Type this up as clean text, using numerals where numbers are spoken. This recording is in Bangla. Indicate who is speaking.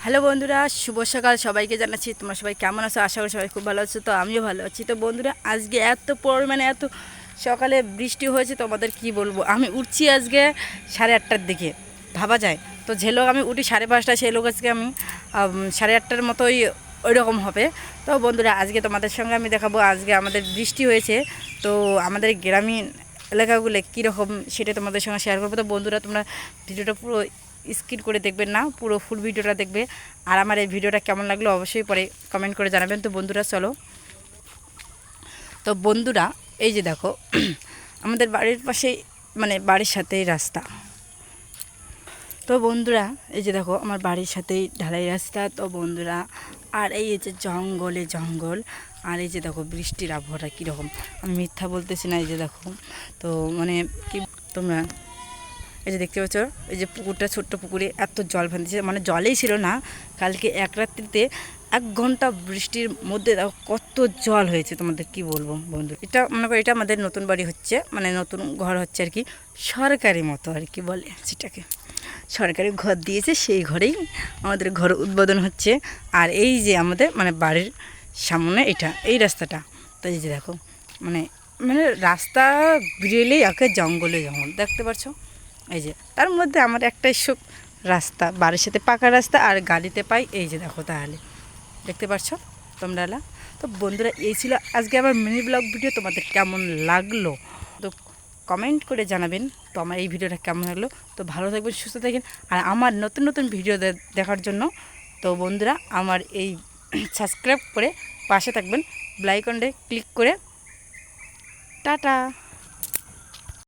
Speaker 1: হ্যালো বন্ধুরা, শুভ সকাল সবাইকে জানাচ্ছি। তোমরা সবাই কেমন আছো? আশা করি সবাই খুব ভালো আছো। তো আমিও ভালো আছি। তো বন্ধুরা, আজকে এত পরিমাণে এত সকালে বৃষ্টি হয়েছে, তোমাদের কি বলবো। আমি উঠছি আজকে 8:30টার দিকে, ভাবা যায়। তো যে লোক আমি উঠি 5:30, সেই লোক আজকে আমি 8:30টার মতোই ওই রকম হবে। তো বন্ধুরা, আজকে তোমাদের সঙ্গে আমি দেখাবো আজকে আমাদের বৃষ্টি হয়েছে। তো আমাদের গ্রামীণ এলাকাগুলো কীরকম সেটা তোমাদের সঙ্গে শেয়ার করবো। তো বন্ধুরা, তোমরা ভিডিওটা পুরো স্কিপ করে দেখবেন না, পুরো ফুল ভিডিওটা দেখবে। আর আমার এই ভিডিওটা কেমন লাগলো অবশ্যই পরে কমেন্ট করে জানাবেন। তো বন্ধুরা চলো। তো বন্ধুরা, এই যে দেখো আমাদের বাড়ির পাশে, মানে বাড়ির সাথেই রাস্তা। তো বন্ধুরা, এই যে দেখো আমার বাড়ির সাথেই ঢালাই রাস্তা। তো বন্ধুরা, আর এই যে জঙ্গলে জঙ্গল, আর এই যে দেখো বৃষ্টির আবহাওয়াটা কীরকম। আমি মিথ্যা বলতেছি না। এই যে দেখো, তো মানে কি তোমরা এই যে দেখতে পাচ্ছ, এই যে পুকুরটা, ছোট্ট পুকুরে এত জল ফেলতেছে, মানে জলেই ছিল না। কালকে এক রাত্রিতে 1 ঘন্টা বৃষ্টির মধ্যে কত জল হয়েছে, তোমাদের কি বলবো বন্ধু। এটা মনে করো, এটা আমাদের নতুন বাড়ি হচ্ছে, মানে নতুন ঘর হচ্ছে আর কি, সরকারি মতো আর কি বলে সেটাকে। সরকারি ঘর দিয়েছে, সেই ঘরেই আমাদের ঘর উদ্বোধন হচ্ছে। আর এই যে আমাদের মানে বাড়ির সামনে এটা, এই রাস্তাটা। তো এই যে দেখো, মানে মানে রাস্তা বেরিয়েলেই একে জঙ্গলে জঙ্গল, দেখতে পাচ্ছ। এই যে তার মধ্যে আমার একটাই সুখ, রাস্তা, বাড়ির সাথে পাকা রাস্তা, আর গাড়িতে পাই। এই যে দেখো, তাহলে দেখতে পাচ্ছ তোমরা। তো বন্ধুরা, এই ছিল আজকে আমার মিনি ব্লগ ভিডিও। তোমাদের কেমন লাগলো তো কমেন্ট করে জানাবেন। তো আমার এই ভিডিওটা কেমন লাগলো। তো ভালো থাকবেন, সুস্থ থাকবেন। আর আমার নতুন নতুন ভিডিও দেখার জন্য তো বন্ধুরা, আমার এই সাবস্ক্রাইব করে পাশে থাকবেন, বেল আইকনে ক্লিক করে। টাটা।